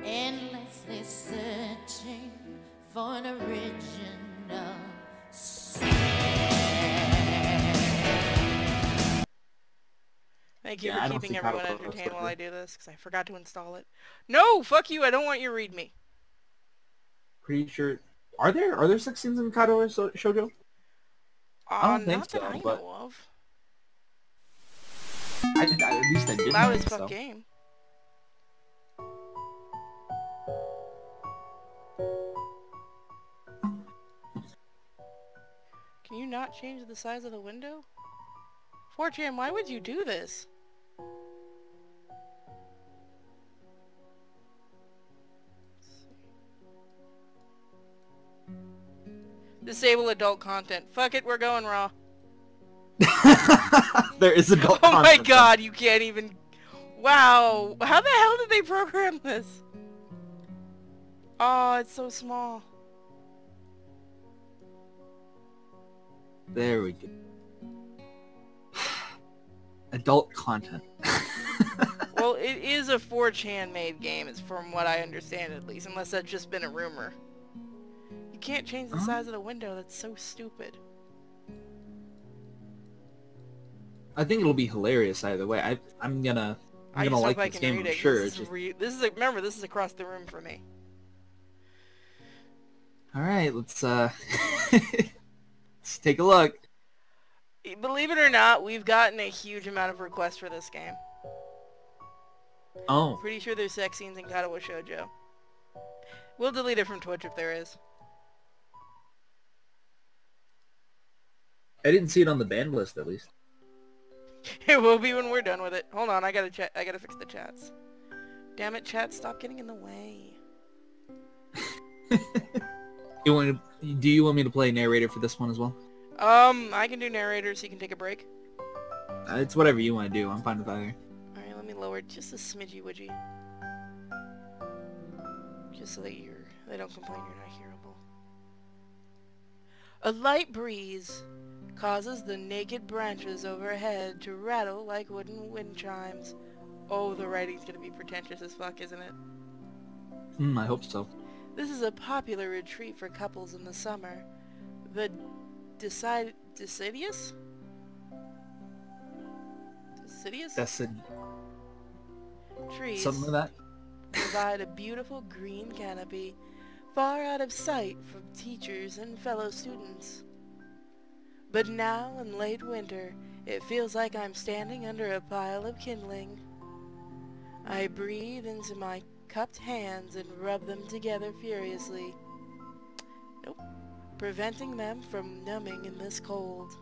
endlessly searching for an original sin. Thank you Yeah, I for don't keeping see everyone Katawa entertained while Shoujo. I do this, because I forgot to install it. No! Fuck you! I don't want you to read me. Pretty sure. Are there sex scenes in Katawa Shoujo? I don't think Not that so, I but know of. at least I didn't Loud as think fuck so. game. Can you not change the size of the window? 4chan, why would you do this? Disable adult content. Fuck it, we're going raw. There is adult Oh my content. god, you can't even... Wow, how the hell did they program this? Oh, it's so small. There we go. Adult content. Well, it is a 4chan made game, it's from what I understand at least, unless that's just been a rumor. You can't change the size of the window, that's so stupid. I think it'll be hilarious either way. I'm gonna I just like hope I this can game, read I'm it. sure. Remember, this is across the room for me. Alright, let's let's take a look. Believe it or not, we've gotten a huge amount of requests for this game. Oh. Pretty sure there's sex scenes in Katawa Shoujo. We'll delete it from Twitch if there is. I didn't see it on the banned list at least. It will be when we're done with it. Hold on, I gotta fix the chats. Damn it, chat, stop getting in the way. Do you want me to play narrator for this one as well? I can do narrator so you can take a break. It's whatever you want to do. I'm fine with either. Alright, let me lower it just a smidgy-widgy. Just so that they don't complain you're not hearable. A light breeze causes the naked branches overhead to rattle like wooden wind chimes. Oh, the writing's gonna be pretentious as fuck, isn't it? I hope so. This is a popular retreat for couples in the summer. The Decidious? That's it. Trees Something like that. provide a beautiful green canopy far out of sight from teachers and fellow students. But now in late winter, it feels like I'm standing under a pile of kindling. I breathe into my cupped hands and rub them together furiously. Nope. Preventing them from numbing in this cold.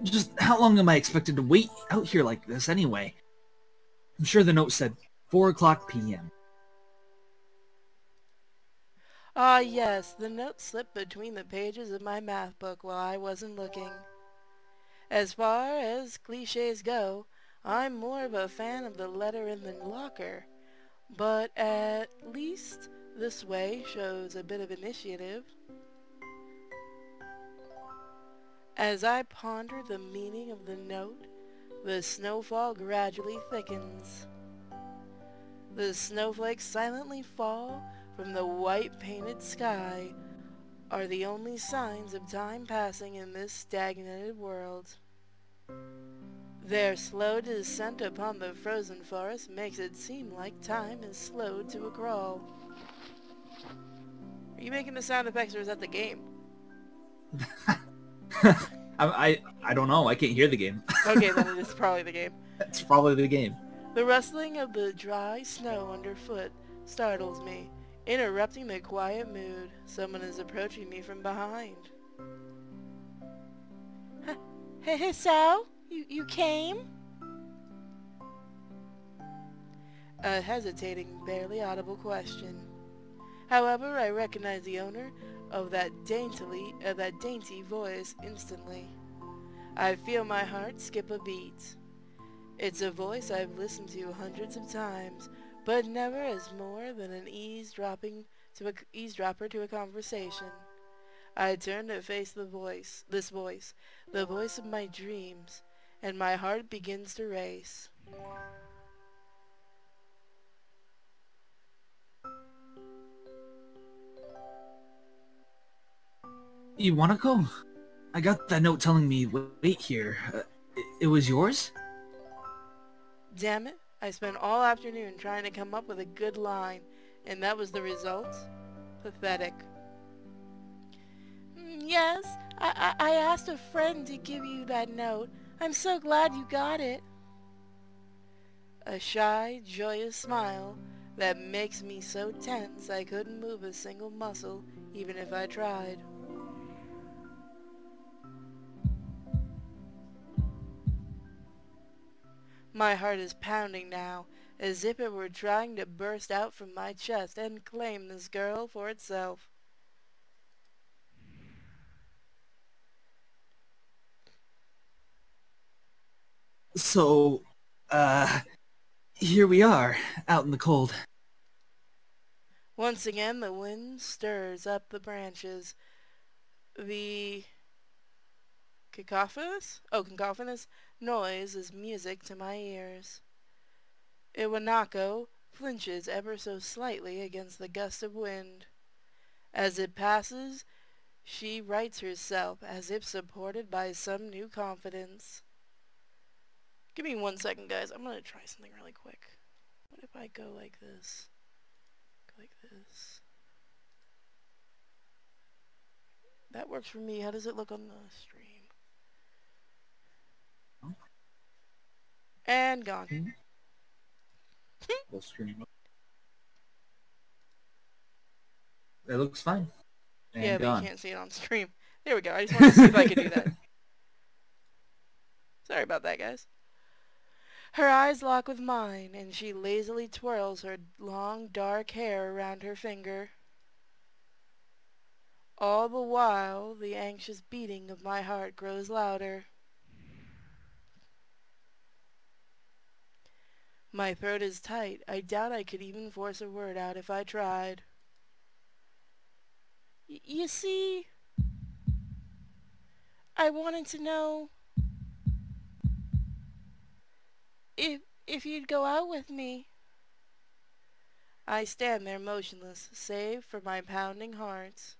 Just how long am I expected to wait out here like this anyway? I'm sure the note said 4 o'clock p.m. Ah yes, the note slipped between the pages of my math book while I wasn't looking. As far as cliches go, I'm more of a fan of the letter in the locker, but at least this way shows a bit of initiative. As I ponder the meaning of the note, the snowfall gradually thickens. The snowflakes silently fall from the white-painted sky are the only signs of time passing in this stagnated world. Their slow descent upon the frozen forest makes it seem like time is slowed to a crawl. Are you making the sound effects or is that the game? I don't know. I can't hear the game. Okay, then it is probably the game. It's probably the game. The rustling of the dry snow underfoot startles me, interrupting the quiet mood. Someone is approaching me from behind. Hey, Sal? You came? A hesitating, barely audible question. However, I recognize the owner of that dainty voice instantly. I feel my heart skip a beat. It's a voice I've listened to hundreds of times, but never as more than an eavesdropper to a conversation. I turn to face the voice, the voice of my dreams, and my heart begins to race. Iwanako? I got that note telling me wait here. It was yours? Damn it. I spent all afternoon trying to come up with a good line, and that was the result? Pathetic. Yes, I asked a friend to give you that note. I'm so glad you got it. A shy, joyous smile that makes me so tense I couldn't move a single muscle, even if I tried. My heart is pounding now, as if it were trying to burst out from my chest and claim this girl for itself. So, here we are, out in the cold. Once again, the wind stirs up the branches. The cacophonous noise is music to my ears. Iwanako flinches ever so slightly against the gust of wind. As it passes, she rights herself as if supported by some new confidence. Give me 1 second, guys. I'm gonna try something really quick. What if I go like this? Go like this. That works for me. How does it look on the stream? Oh. And gone. Full screen. It looks fine. And yeah, but gone. you can't see it on stream. There we go. I just wanted to see if I could do that. Sorry about that, guys. Her eyes lock with mine, and she lazily twirls her long, dark hair around her finger. All the while, the anxious beating of my heart grows louder. My throat is tight. I doubt I could even force a word out if I tried. You see, I wanted to know if you'd go out with me. I stand there motionless, save for my pounding heart.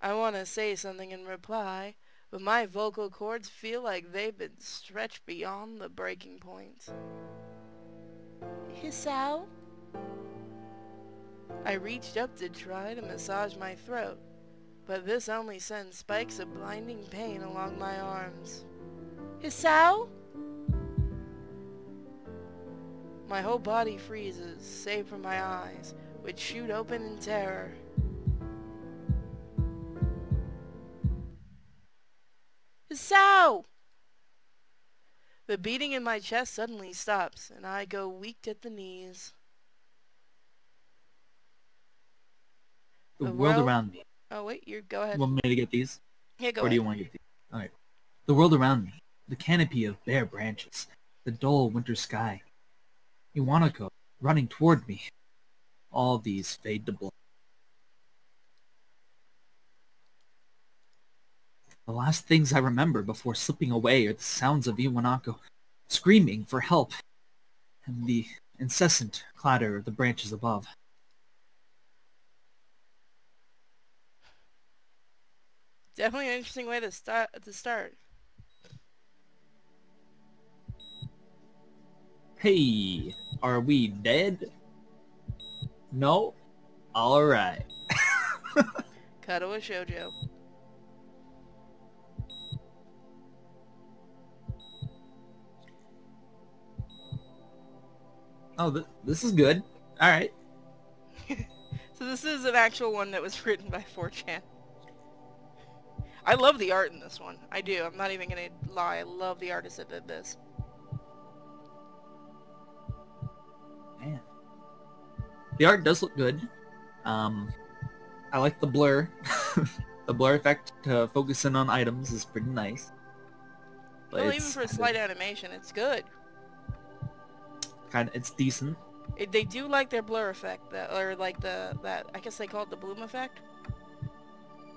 I want to say something in reply, but my vocal cords feel like they've been stretched beyond the breaking point. Hisao? I reached up to try to massage my throat, but this only sends spikes of blinding pain along my arms. Hisao? My whole body freezes, save for my eyes, which shoot open in terror. Hisao! The beating in my chest suddenly stops, and I go weak at the knees. The world around me. Oh wait, you go ahead. You want me to get these? Yeah, go Or ahead. do you want to get these? Alright. The world around me. The canopy of bare branches. The dull winter sky. Iwanako running toward me. All these fade to black. The last things I remember before slipping away are the sounds of Iwanako screaming for help and the incessant clatter of the branches above. Definitely an interesting way to start. Hey, are we dead? No? Alright. Katawa Shoujo. Oh, this is good. Alright. So this is an actual one that was written by 4chan. I love the art in this one. I do. I'm not even gonna lie. I love the artist that did this. Man. The art does look good. I like the blur. The blur effect to focus in on items is pretty nice. But Well, even for a slight animation, it's good. It's decent. They do like their blur effect, or like that. I guess they call it the bloom effect.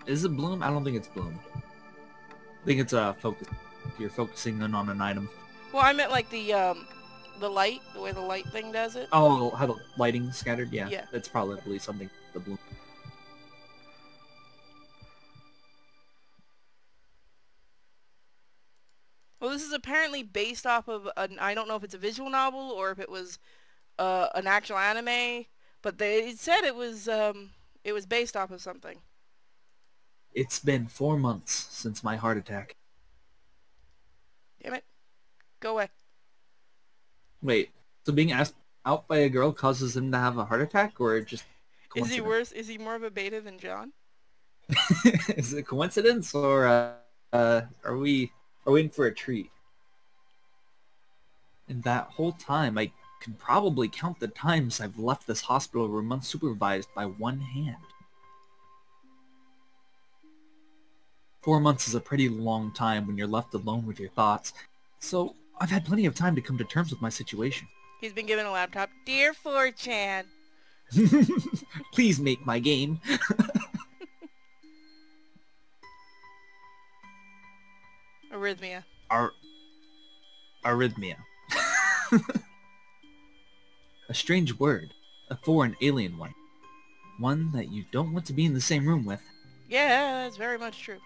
Is it bloom? I don't think it's bloom. I think it's focus. You're focusing in on an item. Well, I meant like the light, the way the light thing does it. Oh, how the lighting scattered? Yeah. Yeah. That's probably something the bloom. apparently based off of I don't know if it's a visual novel or if it was an actual anime, but they said it was based off of something. It's been 4 months since my heart attack. Damn it. Go away. Wait, so being asked out by a girl causes him to have a heart attack, or just Is he coincidence? worse? Is he more of a beta than John? Is it coincidence, or are we in for a treat? And that whole time, I can probably count the times I've left this hospital room unsupervised by one hand. 4 months is a pretty long time when you're left alone with your thoughts, so I've had plenty of time to come to terms with my situation. He's been given a laptop. Dear 4chan. Please make my game. Arrhythmia. Arrhythmia. A strange word. A foreign alien one. One that you don't want to be in the same room with. Yeah, that's very much true.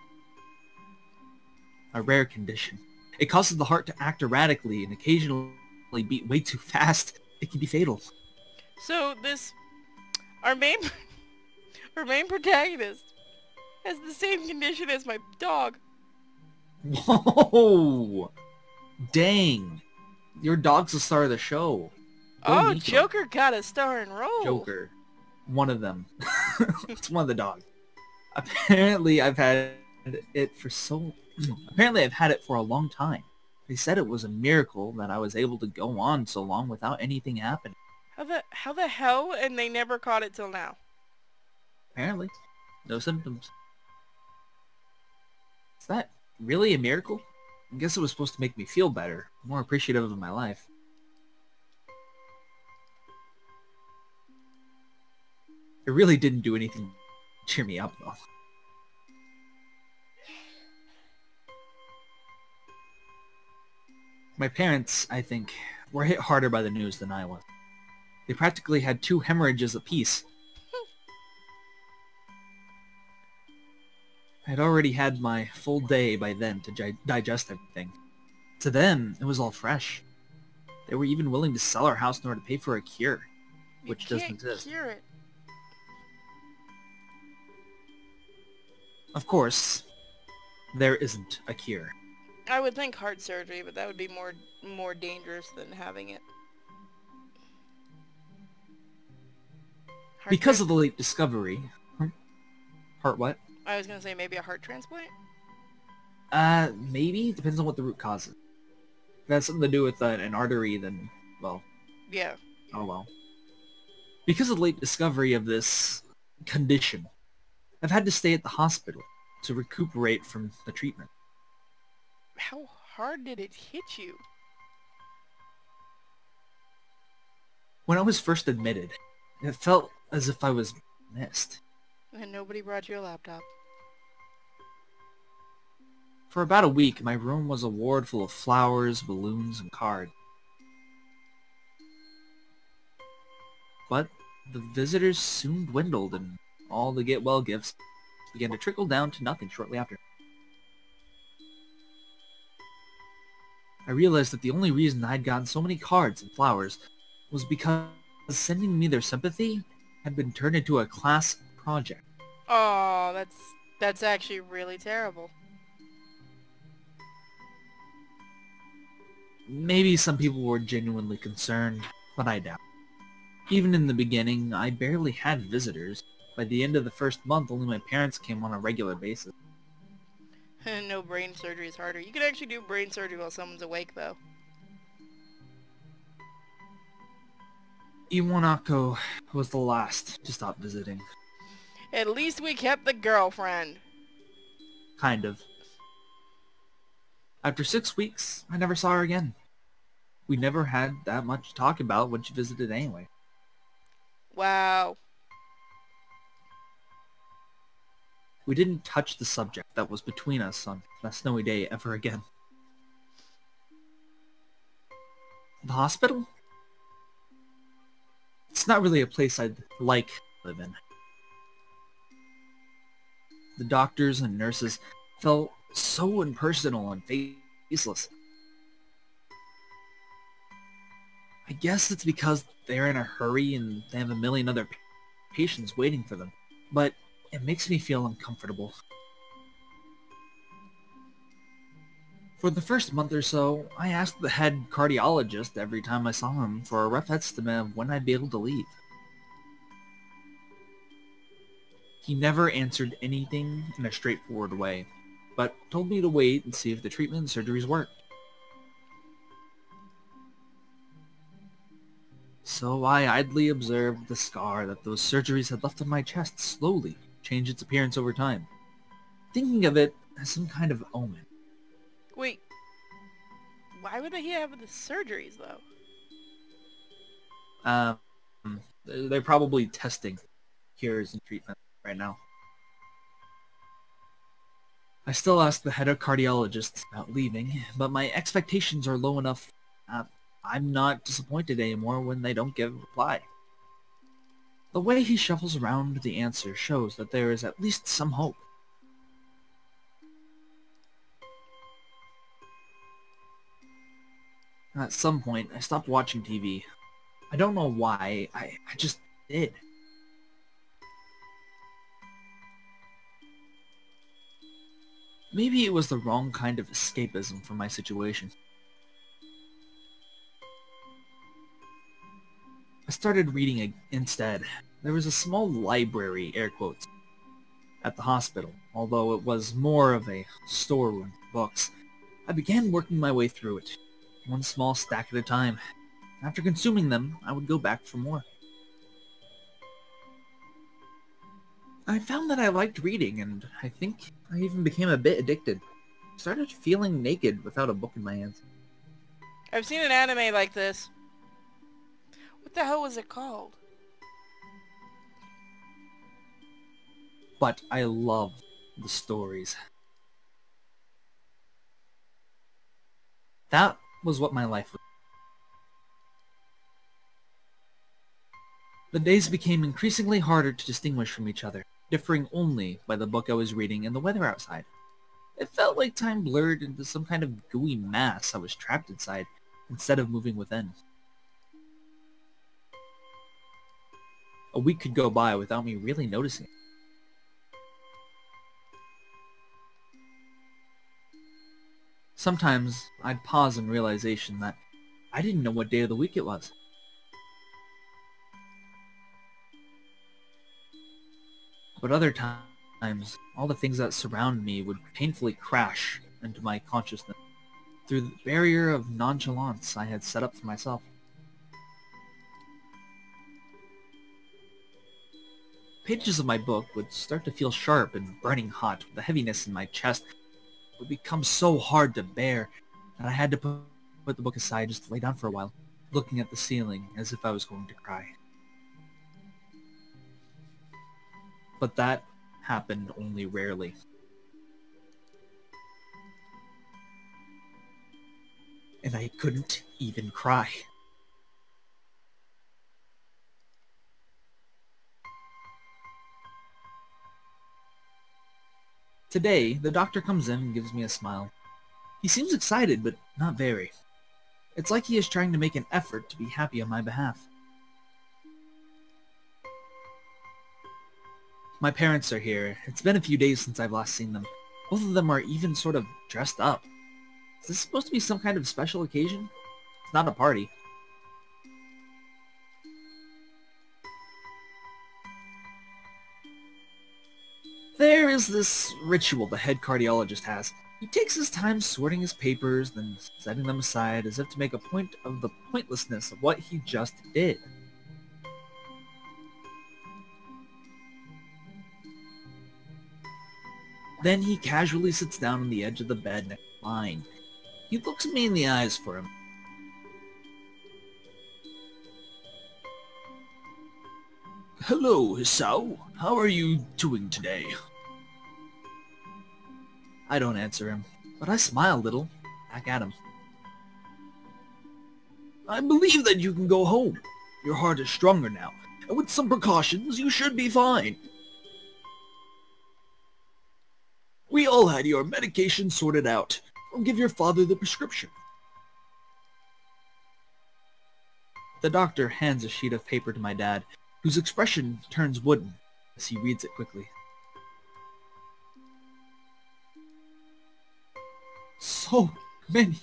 A rare condition. It causes the heart to act erratically and occasionally beat way too fast. It can be fatal. So our main protagonist has the same condition as my dog. Whoa! Dang! Your dog's the star of the show. Oh, Joker got a starring role. Joker. One of them. It's one of the dogs. Apparently I've had it for a long time. They said it was a miracle that I was able to go on so long without anything happening. How the hell? And they never caught it till now. Apparently. No symptoms. Is that really a miracle? I guess it was supposed to make me feel better, more appreciative of my life. It really didn't do anything to cheer me up, though. My parents, I think, were hit harder by the news than I was. They practically had 2 hemorrhages apiece. I had already had my full day by then to digest everything. To them, it was all fresh. They were even willing to sell our house in order to pay for a cure, which doesn't exist. Cure it. Of course, there isn't a cure. I would think heart surgery, but that would be more dangerous than having it. Because of the late discovery... Heart what? I was gonna say maybe a heart transplant? Maybe? Depends on what the root cause is. If it has something to do with an artery, then, well... Yeah. Oh well. Because of the late discovery of this condition, I've had to stay at the hospital to recuperate from the treatment. How hard did it hit you? When I was first admitted, it felt as if I was missed. And nobody brought you a laptop. For about a week, my room was a ward full of flowers, balloons, and cards. But the visitors soon dwindled, and all the get-well gifts began to trickle down to nothing shortly after. I realized that the only reason I'd gotten so many cards and flowers was because sending me their sympathy had been turned into a class project. Oh, that's actually really terrible. Maybe some people were genuinely concerned, but I doubt. Even in the beginning, I barely had visitors. By the end of the first month, only my parents came on a regular basis. No, brain surgery is harder. You can actually do brain surgery while someone's awake, though. Iwanako was the last to stop visiting. At least we kept the girlfriend. Kind of. After 6 weeks, I never saw her again. We never had that much to talk about when she visited anyway. Wow. We didn't touch the subject that was between us on that snowy day ever again. The hospital? It's not really a place I'd like to live in. The doctors and nurses felt so impersonal and faceless. I guess it's because they're in a hurry and they have a million other patients waiting for them. But it makes me feel uncomfortable. For the first month or so, I asked the head cardiologist every time I saw him for a rough estimate of when I'd be able to leave. He never answered anything in a straightforward way, but told me to wait and see if the treatment and surgeries worked. So I idly observed the scar that those surgeries had left on my chest slowly change its appearance over time, thinking of it as some kind of omen. Wait, why would he have the surgeries, though? They're probably testing cures and treatment right now. I still ask the head of cardiologists about leaving, but my expectations are low enough I'm not disappointed anymore when they don't give a reply. The way he shuffles around the answer shows that there is at least some hope. At some point, I stopped watching TV. I don't know why, I just did. Maybe it was the wrong kind of escapism for my situation. I started reading instead. There was a small library, air quotes, at the hospital, although it was more of a storeroom for books. I began working my way through it, one small stack at a time. After consuming them, I would go back for more. I found that I liked reading, and I think I even became a bit addicted. I started feeling naked without a book in my hands. I've seen an anime like this. What the hell was it called? But I love the stories. That was what my life was. The days became increasingly harder to distinguish from each other, differing only by the book I was reading and the weather outside. It felt like time blurred into some kind of gooey mass I was trapped inside, instead of moving within. A week could go by without me really noticing it. Sometimes I'd pause in realization that I didn't know what day of the week it was. But other times, all the things that surround me would painfully crash into my consciousness through the barrier of nonchalance I had set up for myself. Pages of my book would start to feel sharp and burning hot. The heaviness in my chest would become so hard to bear that I had to put the book aside just to lay down for a while, looking at the ceiling as if I was going to cry. But that happened only rarely. And I couldn't even cry. Today, the doctor comes in and gives me a smile. He seems excited, but not very. It's like he is trying to make an effort to be happy on my behalf. My parents are here. It's been a few days since I've last seen them. Both of them are even sort of dressed up. Is this supposed to be some kind of special occasion? It's not a party. There is this ritual the head cardiologist has. He takes his time sorting his papers, then setting them aside as if to make a point of the pointlessness of what he just did. Then he casually sits down on the edge of the bed next to mine. He looks me in the eyes for him. "Hello, Hisao. How are you doing today?" I don't answer him, but I smile a little, back at him. "I believe that you can go home. Your heart is stronger now, and with some precautions, you should be fine. We all had your medication sorted out. I'll give your father the prescription." The doctor hands a sheet of paper to my dad, whose expression turns wooden as he reads it quickly. So many.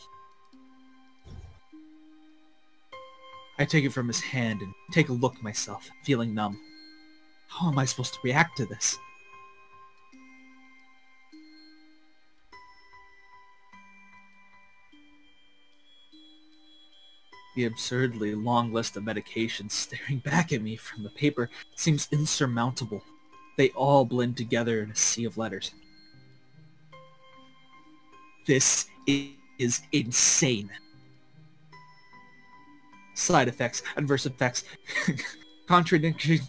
I take it from his hand and take a look myself, feeling numb. How am I supposed to react to this? The absurdly long list of medications staring back at me from the paper seems insurmountable. They all blend together in a sea of letters. This is insane. Side effects, adverse effects, contradiction.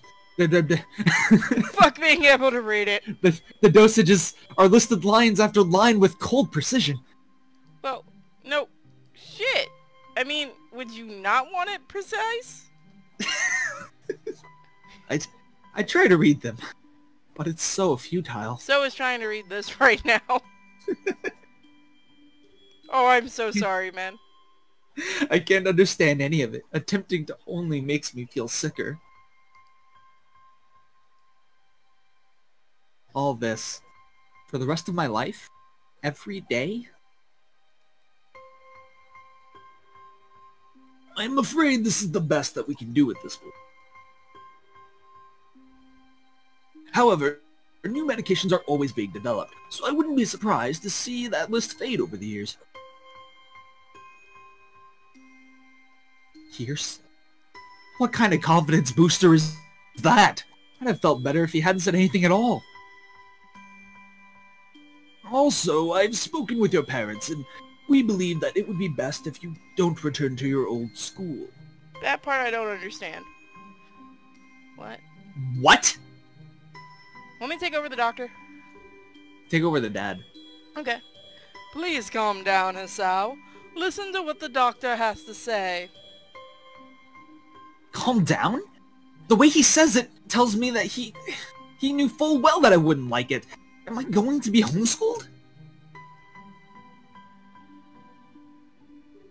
Fuck being able to read it. The dosages are listed lines after line with cold precision. Well, no, shit. I mean, would you not want it precise? I try to read them, but it's so futile. So is trying to read this right now. Oh, I'm so sorry, man. I can't understand any of it. Attempting to only makes me feel sicker. All this, for the rest of my life? Every day? I'm afraid this is the best that we can do at this point. However, new medications are always being developed, so I wouldn't be surprised to see that list fade over the years. Years? What kind of confidence booster is that? I'd have felt better if he hadn't said anything at all. Also, I've spoken with your parents, and we believe that it would be best if you don't return to your old school. That part I don't understand. What? What? Want me to take over the doctor? Take over the dad. Okay. Please calm down, Hisao. Listen to what the doctor has to say. Calm down? The way he says it tells me that he knew full well that I wouldn't like it. Am I going to be homeschooled?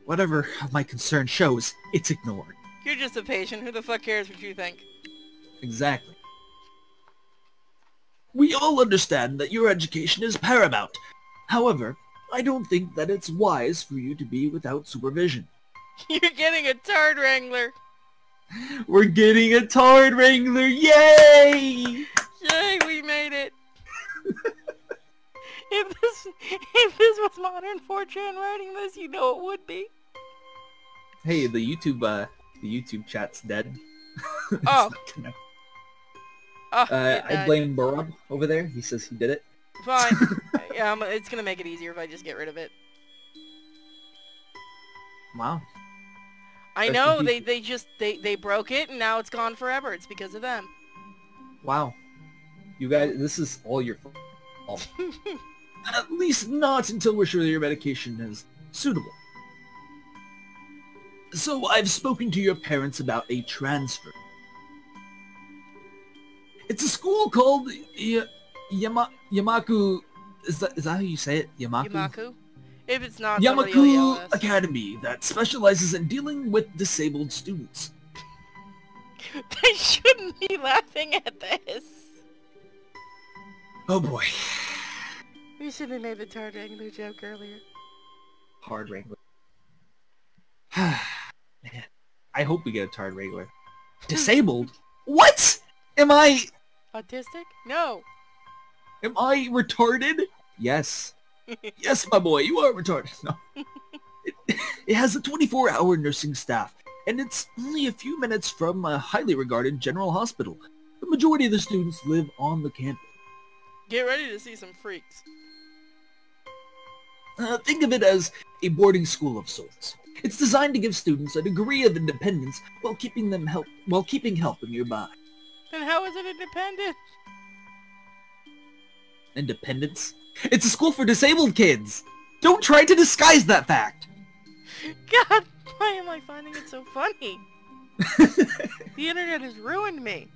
Whatever my concern shows, it's ignored. You're just a patient. Who the fuck cares what you think? Exactly. We all understand that your education is paramount. However, I don't think that it's wise for you to be without supervision. You're getting a tard wrangler. We're getting a tard wrangler, yay! Yay, we made it. If this was modern 4chan writing this, you know it would be. Hey, the YouTube chat's dead. Oh. I blame Burab over there. He says he did it. Fine. Yeah, it's gonna make it easier if I just get rid of it. Wow. I know, they broke it and now it's gone forever. It's because of them. Wow. You guys, this is all your fault. At least not until we're sure that your medication is suitable. So I've spoken to your parents about a transfer. It's a school called Yamaku. Is that how you say it? Yamaku? Yamaku? If it's not, Yamaku Academy that specializes in dealing with disabled students. They shouldn't be laughing at this. Oh boy. We should have made the tard wrangler joke earlier. Hard wrangler. Man, I hope we get a tard wrangler. Disabled? What? Am I... Autistic? No. Am I retarded? Yes. Yes, my boy, you are retarded. No. It has a 24-hour nursing staff, and it's only a few minutes from a highly regarded general hospital. The majority of the students live on the campus. Get ready to see some freaks. Think of it as a boarding school of sorts. It's designed to give students a degree of independence while keeping help nearby. And how is it independent? Independence? It's a school for disabled kids! Don't try to disguise that fact! God, why am I finding it so funny? The internet has ruined me.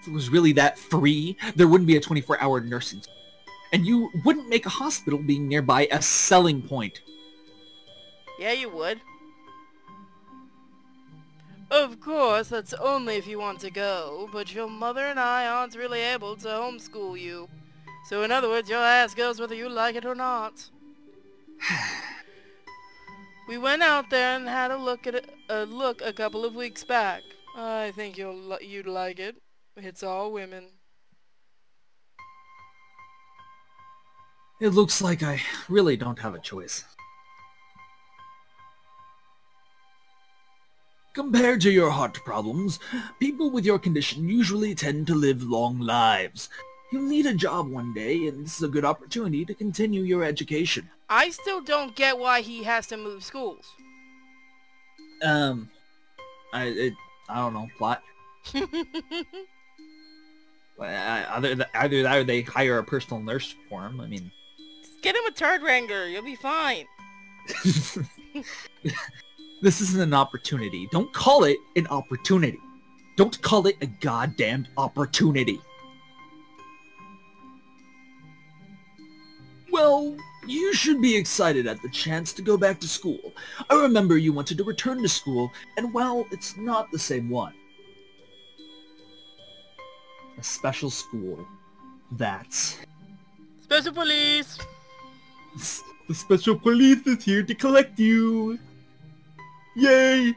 If it was really that free, there wouldn't be a 24-hour nursing school. And you wouldn't make a hospital being nearby a selling point. Yeah, you would. Of course, that's only if you want to go, but your mother and I aren't really able to homeschool you. So in other words, your ass goes whether you like it or not. We went out there and had a look a couple of weeks back. I think you'd like it. It's all women. It looks like I really don't have a choice. Compared to your heart problems, people with your condition usually tend to live long lives. You'll need a job one day, and this is a good opportunity to continue your education. I still don't get why he has to move schools. I don't know, plot. Either that or they hire a personal nurse for him. I mean... Just get him a turd wrangler, you'll be fine. This isn't an opportunity. Don't call it an opportunity. Don't call it a goddamn opportunity. Well, you should be excited at the chance to go back to school. I remember you wanted to return to school, and well, it's not the same one. A special school. That's... Special police! The special police is here to collect you! Yay!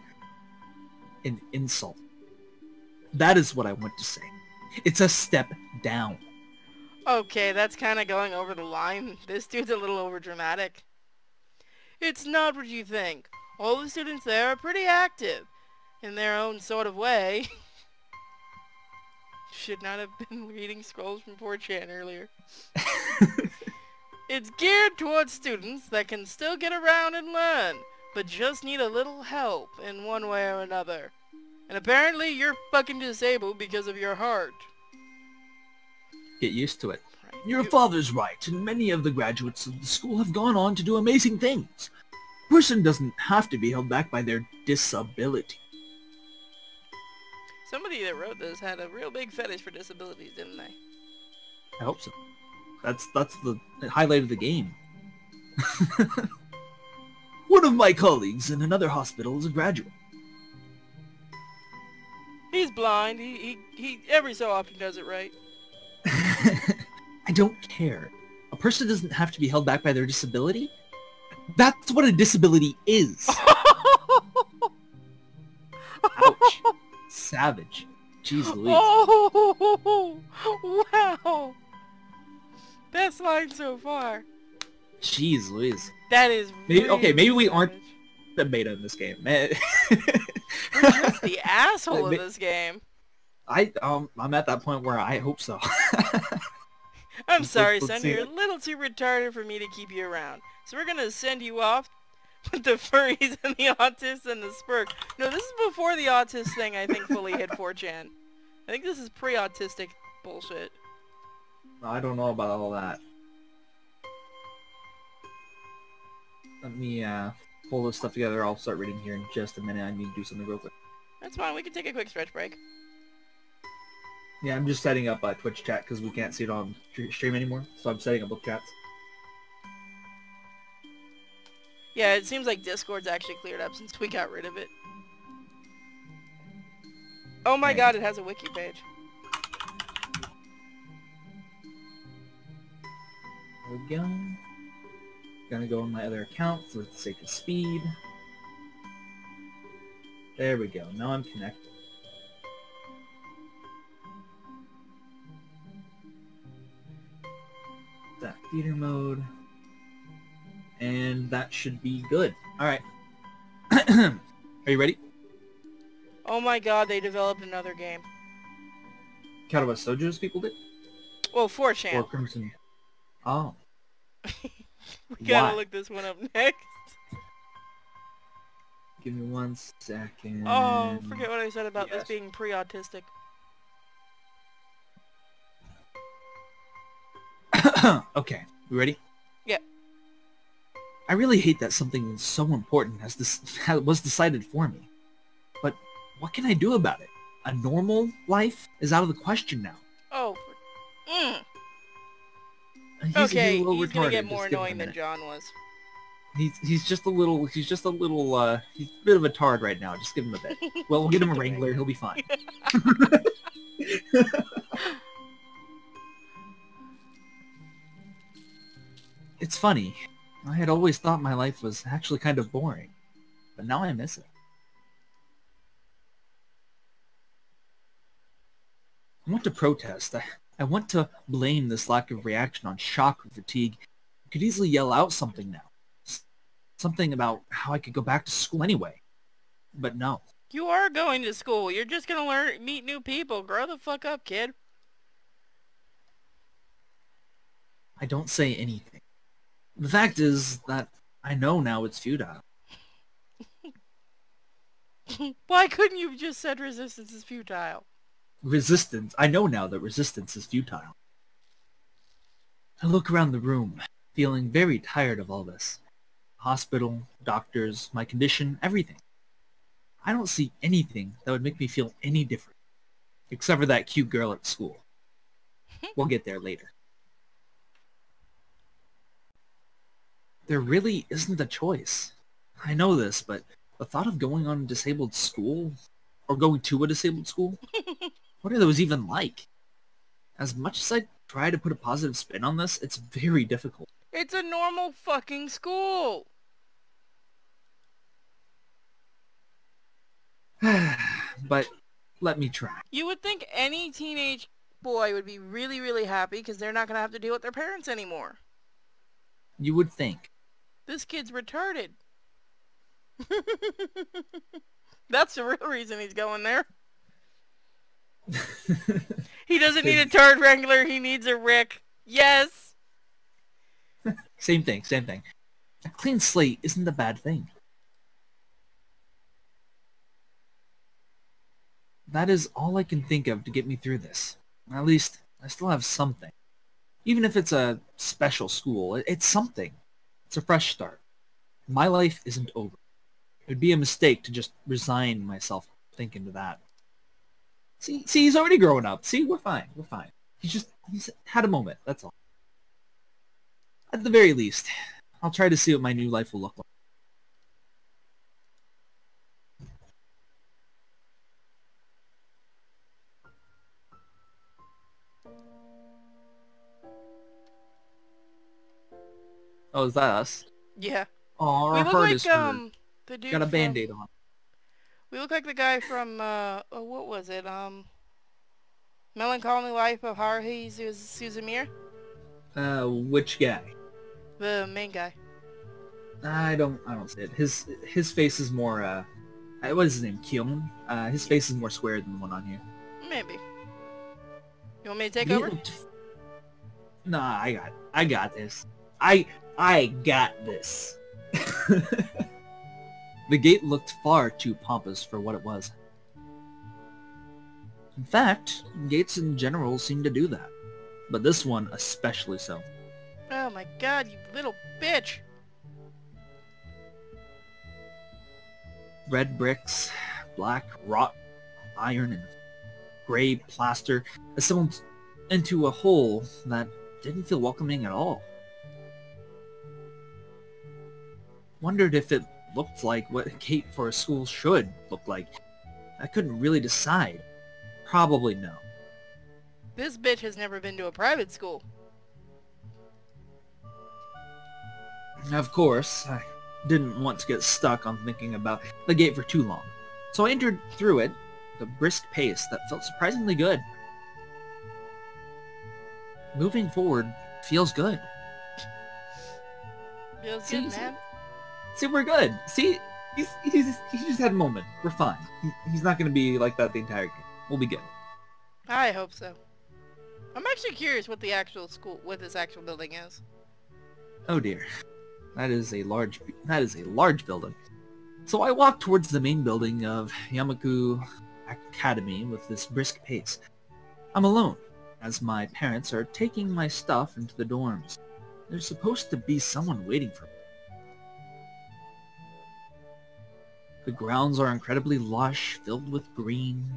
An insult. That is what I want to say. It's a step down. Okay, that's kind of going over the line. This dude's a little overdramatic. It's not what you think. All the students there are pretty active, in their own sort of way. Should not have been reading scrolls from 4chan earlier. It's geared towards students that can still get around and learn, but just need a little help in one way or another. And apparently you're fucking disabled because of your heart. Get used to it. Right. Your father's right, and many of the graduates of the school have gone on to do amazing things. A person doesn't have to be held back by their disability. Somebody that wrote this had a real big fetish for disabilities, didn't they? I hope so. That's the highlight of the game. One of my colleagues in another hospital is a graduate. He's blind. He every so often does it right. I don't care. A person doesn't have to be held back by their disability. That's what a disability is. Ouch. Savage. Jeez Louise. Oh, wow. Best line so far. Jeez Louise. That is Maybe, really okay, maybe we aren't savage. the beta in this game. We're just the asshole of this game. I'm at that point where I hope so. I'm sorry, let's son. see You're it. a little too retarded for me to keep you around. So we're gonna send you off with the furries and the autists and the spurk. No, this is before the autist thing, I think, fully hit 4chan. I think this is pre-autistic bullshit. I don't know about all that. Let me pull this stuff together. I'll start reading here in just a minute. I need to do something real quick. That's fine. We can take a quick stretch break. Yeah, I'm just setting up Twitch chat because we can't see it on stream anymore. So I'm setting up both chats. Yeah, it seems like Discord's actually cleared up since we got rid of it. Oh my god, it has a wiki page. There we go. Gonna go on my other account for the sake of speed. There we go. Now I'm connected. That theater mode. And that should be good. Alright. Are you ready? Oh my god, they developed another game. Katawa Shoujo's people did? Well, Or 4chan. Crimson. Oh. We gotta Why? look this one up next. Give me 1 second. Oh, forget what I said about this Yes. being pre-autistic. Okay, we ready? Yeah. I really hate that something so important was decided for me. But what can I do about it? A normal life is out of the question now. Oh. He's Okay, a little he's gonna retarded. get Just more give him a annoying than minute. John was. He's just a little he's a bit of a tard right now. Just give him a bit. Well, we'll get him a Wrangler. He'll be fine. It's funny. I had always thought my life was actually kind of boring, but now I miss it. I want to protest. I want to blame this lack of reaction on shock or fatigue. I could easily yell out something now. Something about how I could go back to school anyway. But no. You are going to school. You're just going to meet new people. Grow the fuck up, kid. I don't say anything. The fact is that I know now it's futile. Why couldn't you have just said resistance is futile? Resistance. I know now that resistance is futile. I look around the room, feeling very tired of all this. Hospital, doctors, my condition, everything. I don't see anything that would make me feel any different. Except for that cute girl at school. We'll get there later. There really isn't a choice. I know this, but the thought of going on a disabled school, or going to a disabled school, what are those even like? As much as I try to put a positive spin on this, it's very difficult. It's a normal fucking school. But let me try. You would think any teenage boy would be really, really happy because they're not going to have to deal with their parents anymore. You would think. This kid's retarded. That's the real reason he's going there. He doesn't need a tard wrangler, he needs a Rick. Yes! Same thing. A clean slate isn't a bad thing. That is all I can think of to get me through this. At least, I still have something. Even if it's a special school, it's something. It's a fresh start. My life isn't over. It would be a mistake to just resign myself thinking to that. See, he's already growing up. See, we're fine. He's had a moment, that's all. At the very least, I'll try to see what my new life will look like. Oh, is that us? Yeah. Oh, our we look heart like, is hurt. the dude Got a from... Band-Aid on. We look like the guy from, what was it, Melancholy Life of Haruhi Suzumiya? Which guy? The main guy. I don't see it. His face is more, what is his name? Kyon? His face is more square than the one on here. Maybe. You want me to take over? Nah, I got this. I got this. The gate looked far too pompous for what it was. In fact, gates in general seem to do that. But this one especially so. Oh my god, you little bitch! Red bricks, black wrought iron, and gray plaster assembled into a whole that didn't feel welcoming at all. Wondered if it looked like what a gate for a school should look like. I couldn't really decide. Probably no. This bitch has never been to a private school. Of course, I didn't want to get stuck on thinking about the gate for too long, so I entered through it with a brisk pace that felt surprisingly good. Moving forward feels good. Feels good, man. See, we're good. See, he just had a moment. We're fine. He's not going to be like that the entire game. We'll be good. I hope so. I'm actually curious what the actual school, what this actual building is. Oh dear. That is a large building. So I walk towards the main building of Yamaku Academy with this brisk pace. I'm alone, as my parents are taking my stuff into the dorms. There's supposed to be someone waiting for me. The grounds are incredibly lush, filled with green.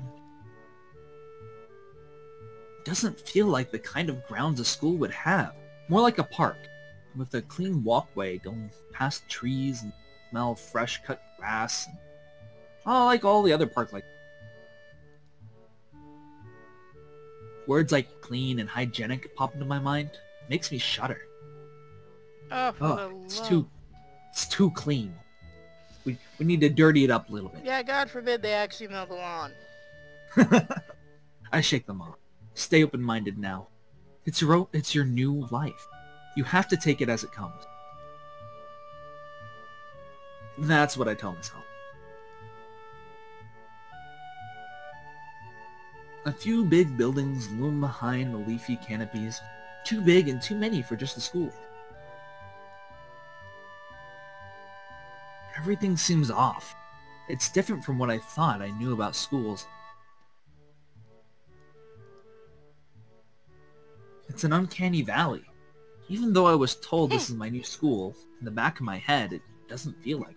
It doesn't feel like the kind of grounds a school would have. More like a park. with a clean walkway going past trees and smell of fresh cut grass. Oh, like all the other park like. Words like clean and hygienic pop into my mind. It makes me shudder. Oh, for the It's love. too clean. We need to dirty it up a little bit. Yeah, God forbid they actually mow the lawn. I shake them off. Stay open-minded now. It's your new life. You have to take it as it comes. That's what I tell myself. A few big buildings loom behind the leafy canopies. Too big and too many for just a school. Everything seems off. It's different from what I thought I knew about schools. It's an uncanny valley. Even though I was told this is my new school, in the back of my head, it doesn't feel like it.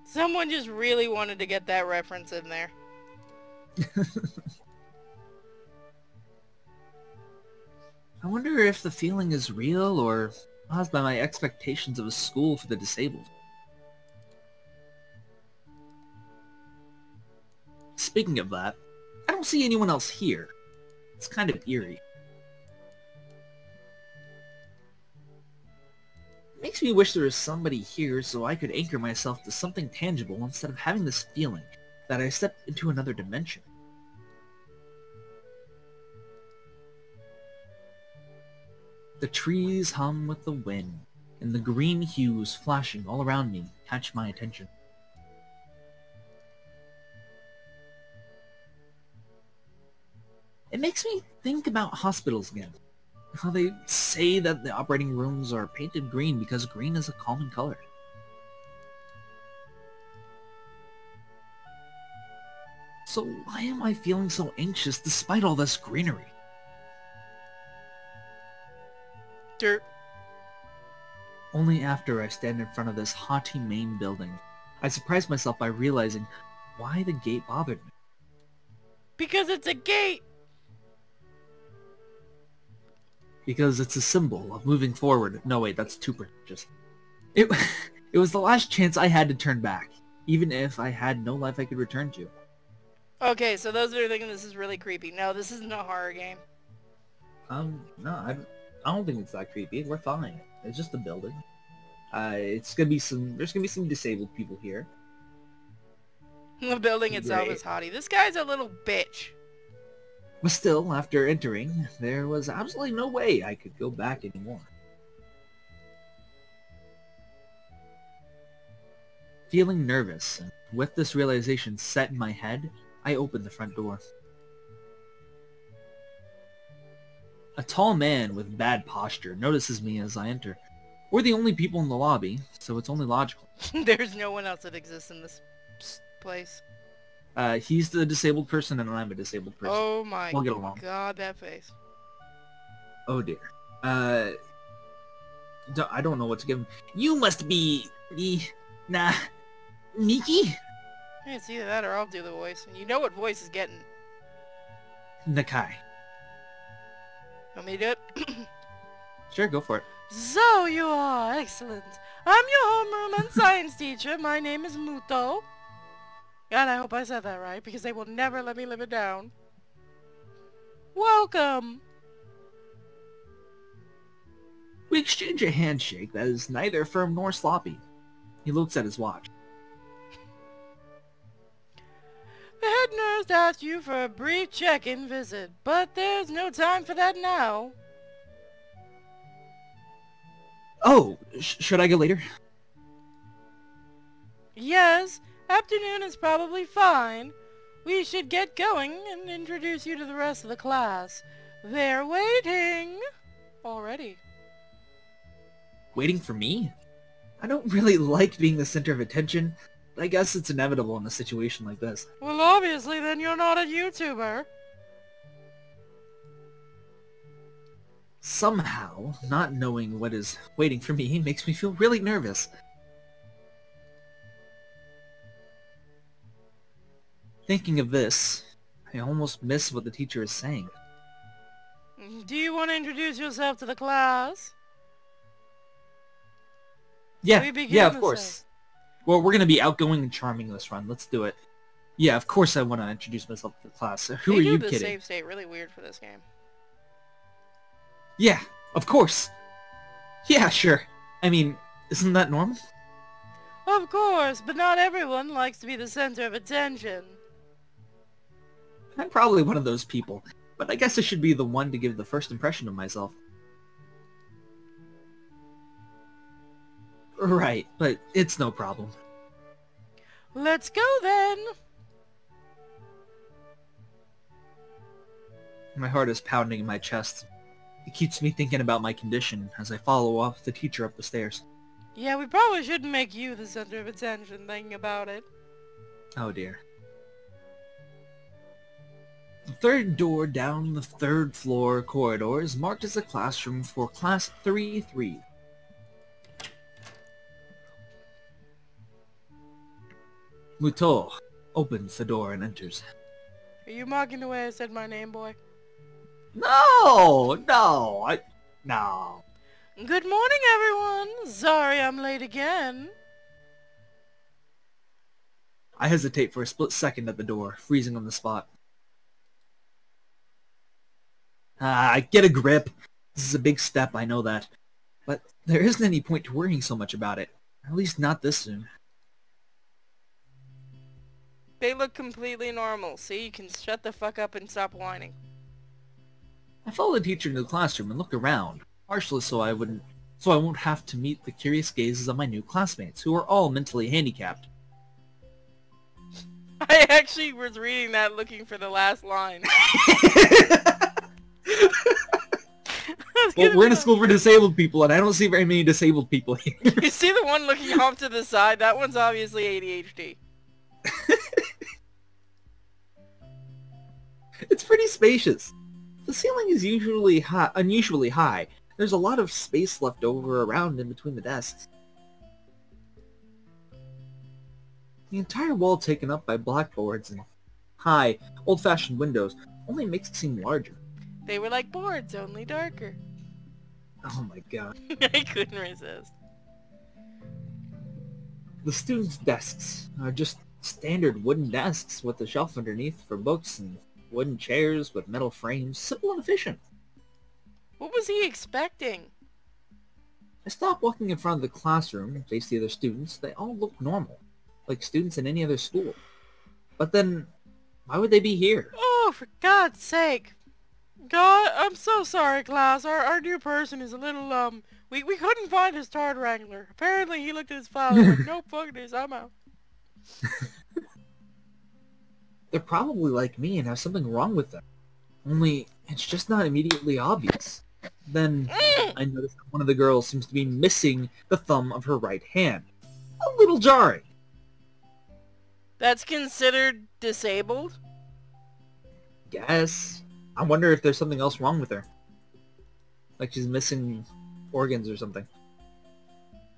Someone just really wanted to get that reference in there. I wonder if the feeling is real or caused by my expectations of a school for the disabled. Speaking of that, I don't see anyone else here. It's kind of eerie. It makes me wish there was somebody here so I could anchor myself to something tangible instead of having this feeling that I stepped into another dimension. The trees hum with the wind, and the green hues flashing all around me catch my attention. It makes me think about hospitals again. How they say that the operating rooms are painted green because green is a common color. So why am I feeling so anxious despite all this greenery? Dirt. Only after I stand in front of this haughty main building, I surprise myself by realizing why the gate bothered me. Because it's a gate! Because it's a symbol of moving forward. No wait, that's too pretentious. It was the last chance I had to turn back, even if I had no life I could return to. Okay, so those that are thinking this is really creepy. No, this isn't a horror game. No, I don't think it's that creepy. We're fine. It's just a building. There's gonna be some disabled people here. The building itself Great. is haughty. This guy's a little bitch. But still, after entering, there was absolutely no way I could go back anymore. Feeling nervous, and with this realization set in my head, I opened the front door. A tall man with bad posture notices me as I enter. We're the only people in the lobby, so it's only logical. There's no one else that exists in this place. He's the disabled person and I'm a disabled person. Oh my We'll get along. god, that face. Oh dear. I don't know what to give him. You must be Miki? Hey, it's either that or I'll do the voice. And you know what voice is getting. Nakai. Want me to do it? Sure, go for it. So you are, excellent. I'm your homeroom and science teacher. My name is Muto. God, I hope I said that right, because they will never let me live it down. Welcome! We exchange a handshake that is neither firm nor sloppy. He looks at his watch. The head nurse asked you for a brief check-in visit, but there's no time for that now. Oh, should I go later? Yes, afternoon is probably fine. We should get going and introduce you to the rest of the class. They're waiting already. Waiting for me? I don't really like being the center of attention, but I guess it's inevitable in a situation like this. Well, obviously, then you're not a YouTuber. Somehow, not knowing what is waiting for me makes me feel really nervous. Thinking of this, I almost miss what the teacher is saying. Do you want to introduce yourself to the class? Yeah, We begin yeah, of the course. same. Well, we're gonna be outgoing and charming this run. Let's do it. Yeah, of course I want to introduce myself to the class. Who They are do you the kidding? save state really weird for this game. Yeah, of course. Yeah, sure. I mean, isn't that normal? Of course, but not everyone likes to be the center of attention. I'm probably one of those people, but I guess I should be the one to give the first impression of myself. Right, but it's no problem. Let's go then! My heart is pounding in my chest. It keeps me thinking about my condition as I follow off the teacher up the stairs. Yeah, we probably shouldn't make you the center of attention thinking about it. Oh dear. The third door down the third floor corridor is marked as a classroom for Class 3-3. Muto opens the door and enters. Are you mocking the way I said my name, boy? No! No. Good morning, everyone! Sorry I'm late again. I hesitate for a split second at the door, freezing on the spot. Get a grip. This is a big step, I know that. But there isn't any point to worrying so much about it. At least not this soon. They look completely normal, so you can shut the fuck up and stop whining. I follow the teacher into the classroom and look around, partially so I won't have to meet the curious gazes of my new classmates, who are all mentally handicapped. I actually was reading that looking for the last line. Well, we're in a school for disabled people, and I don't see very many disabled people here. You see the one looking off to the side? That one's obviously ADHD. It's pretty spacious. The ceiling is unusually high. There's a lot of space left over around in between the desks. The entire wall taken up by blackboards and high, old-fashioned windows only makes it seem larger. They were like boards, only darker. Oh my god. I couldn't resist. The students' desks are just standard wooden desks with a shelf underneath for books and wooden chairs with metal frames. Simple and efficient. What was he expecting? I stop walking in front of the classroom and face the other students. They all look normal, like students in any other school. But then, why would they be here? Oh, for God's sake. God, I'm so sorry, class. Our new person is a little, we couldn't find his Tard Wrangler. Apparently he looked at his file and was like, nope, fuck this, I'm out. They're probably like me and have something wrong with them. Only, it's just not immediately obvious. Then, I notice that one of the girls seems to be missing the thumb of her right hand. A little jarring. That's considered disabled? Guess. I wonder if there's something else wrong with her. Like she's missing organs or something.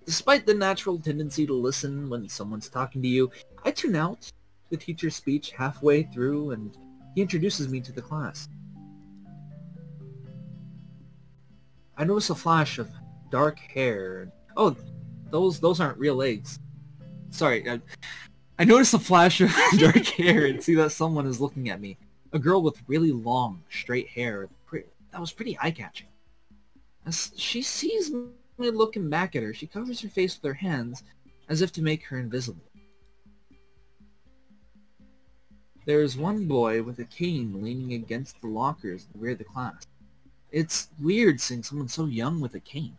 Despite the natural tendency to listen when someone's talking to you, I tune out the teacher's speech halfway through and he introduces me to the class. I notice a flash of dark hair. Oh, those aren't real eggs. Sorry, I notice a flash of dark hair and see that someone is looking at me. A girl with really long, straight hair. That was pretty eye-catching. As she sees me looking back at her, she covers her face with her hands as if to make her invisible. There is one boy with a cane leaning against the lockers at the rear of the class. It's weird seeing someone so young with a cane.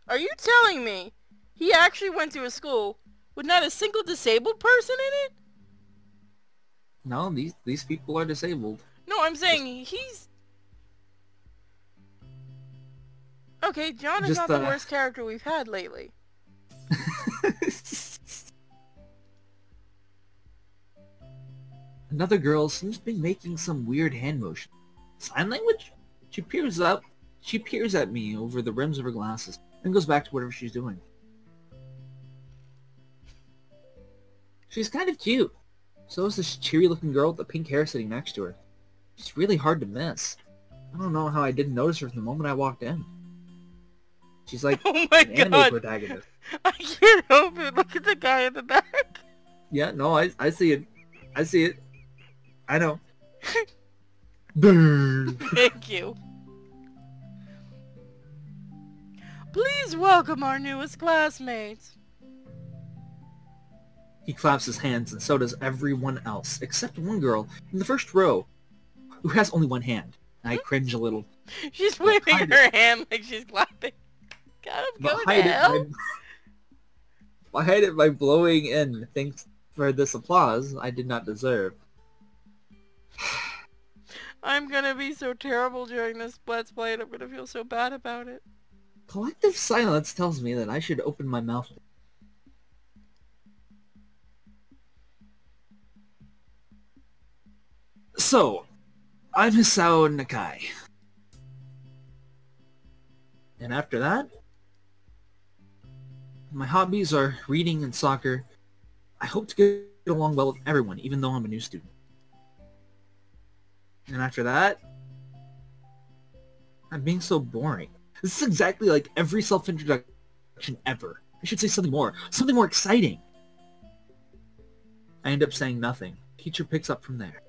Are you telling me he actually went to a school with not a single disabled person in it? No, these people are disabled. No, I'm saying he's... Okay, John is not the worst character we've had lately. Another girl seems to be making some weird hand motion. Sign language? She peers at me over the rims of her glasses, and goes back to whatever she's doing. She's kind of cute. So is this cheery-looking girl with the pink hair sitting next to her. She's really hard to miss. I don't know how I didn't notice her from the moment I walked in. She's like Oh my an anime god. protagonist. I can't help it. Look at the guy in the back. Yeah, no, I see it. I see it. I know. Burn. Thank you. Please welcome our newest classmates. He claps his hands, and so does everyone else, except one girl in the first row, who has only one hand. I cringe a little. She's waving her hand like she's clapping. God, I'm going to hell. I hide it by blowing in. Thanks for this applause I did not deserve. I'm gonna be so terrible during this Let's Play, and I'm gonna feel so bad about it. Collective silence tells me that I should open my mouth. So, I'm Hisao Nakai. And after that, my hobbies are reading and soccer. I hope to get along well with everyone, even though I'm a new student. And after that, I'm being so boring. This is exactly like every self-introduction ever. I should say something more exciting. I end up saying nothing. Teacher picks up from there.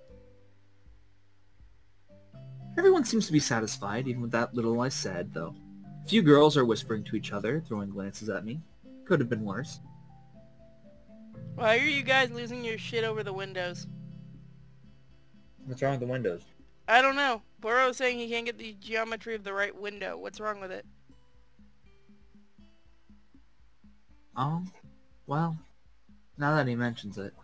Everyone seems to be satisfied, even with that little I said, though. A few girls are whispering to each other, throwing glances at me. Could have been worse. Why are you guys losing your shit over the windows? What's wrong with the windows? I don't know. Boro's saying he can't get the geometry of the right window. What's wrong with it? Well, now that he mentions it.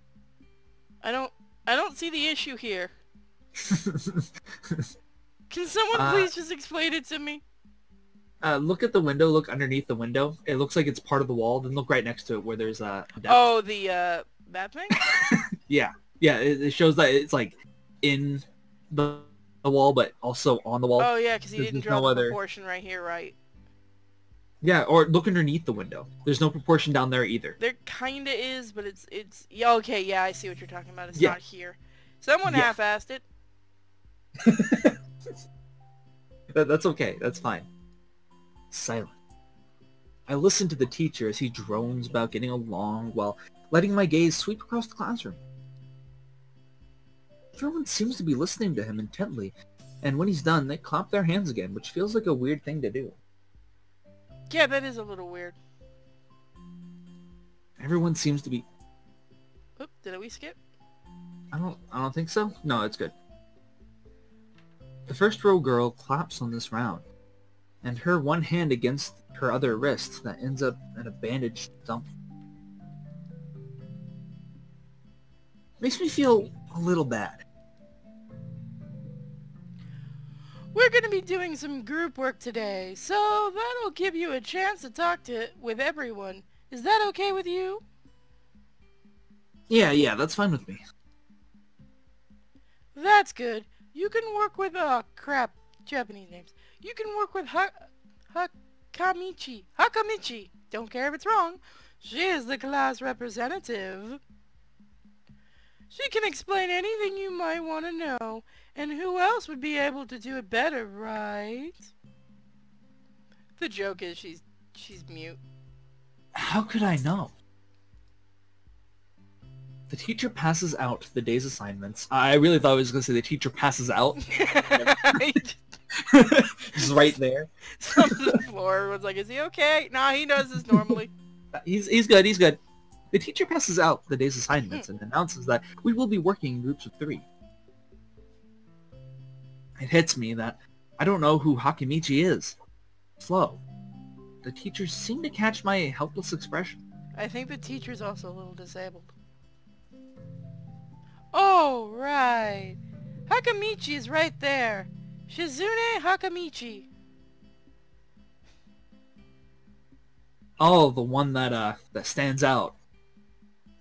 I don't see the issue here. Can someone please just explain it to me? Look at the window, look underneath the window. It looks like it's part of the wall, then look right next to it where there's a depth. Oh, the, that thing? Yeah, it shows that it's like in the wall, but also on the wall. Oh yeah, because he didn't draw no the proportion right here, right? Yeah, or look underneath the window. There's no proportion down there either. There kinda is, but it's yeah, okay, yeah, I see what you're talking about. It's not here. Someone half-assed it. That's okay. That's fine. Silent. I listen to the teacher as he drones about getting along while letting my gaze sweep across the classroom. Everyone seems to be listening to him intently, and when he's done, they clap their hands again, which feels like a weird thing to do. Yeah, that is a little weird. Everyone seems to be... Oop, did we skip? I don't think so. No, it's good. The first row girl claps on this round, and her one hand against her other wrist that ends up in a bandaged thumb. Makes me feel a little bad. We're going to be doing some group work today, so that'll give you a chance to talk with everyone. Is that okay with you? Yeah, that's fine with me. That's good. You can work with, crap, Japanese names. You can work with Hakamichi. Don't care if it's wrong. She is the class representative. She can explain anything you might want to know, and who else would be able to do it better, right? The joke is she's mute. How could I know? The teacher passes out the day's assignments. I really thought I was going to say the teacher passes out. Just right there. On the floor, everyone's like, is he okay? Nah, he does this normally. He's good. The teacher passes out the day's assignments and announces that we will be working in groups of 3. It hits me that I don't know who Hakamichi is. Slow. The teachers seem to catch my helpless expression. I think the teacher's also a little disabled. Oh, right. Hakamichi is right there. Shizune Hakamichi. Oh, the one that stands out.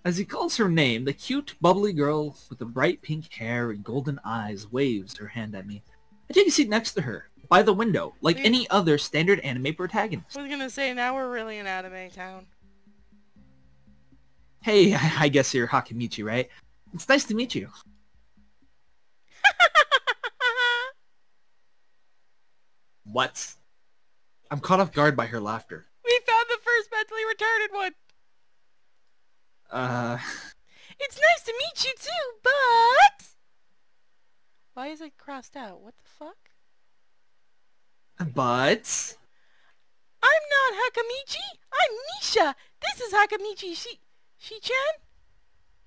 As he calls her name, the cute, bubbly girl with the bright pink hair and golden eyes waves her hand at me. I take a seat next to her, by the window, like any other standard anime protagonist. I was gonna say, now we're really in anime town. Hey, I guess you're Hakamichi, right? It's nice to meet you. What? I'm caught off guard by her laughter. We found the first mentally retarded one. It's nice to meet you too, but... Why is it crossed out? What the fuck? But... I'm not Hakamichi. I'm Misha. This is Hakamichi. She-chan?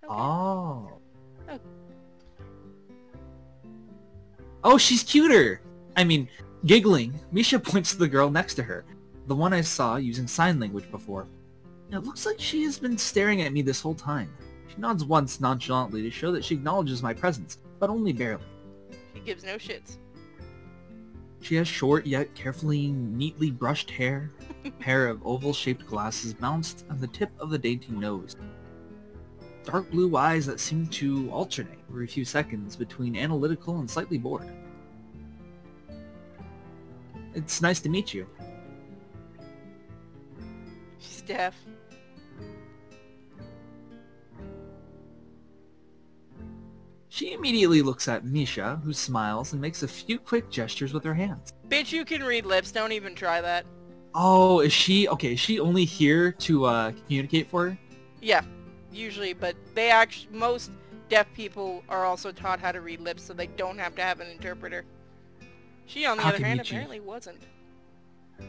Okay. Oh. Oh. Oh, she's cuter! I mean, giggling, Misha points to the girl next to her, the one I saw using sign language before. It looks like she has been staring at me this whole time. She nods once nonchalantly to show that she acknowledges my presence, but only barely. She gives no shits. She has short yet carefully, neatly brushed hair, a pair of oval-shaped glasses balanced on the tip of the dainty nose. Dark blue eyes that seem to alternate every few seconds between analytical and slightly bored. It's nice to meet you. She's deaf. She immediately looks at Misha, who smiles and makes a few quick gestures with her hands. Bitch, you can read lips. Don't even try that. Oh, is she only here to communicate for her? Yeah, usually, but most deaf people are also taught how to read lips, so they don't have to have an interpreter. She, on the other hand, apparently wasn't.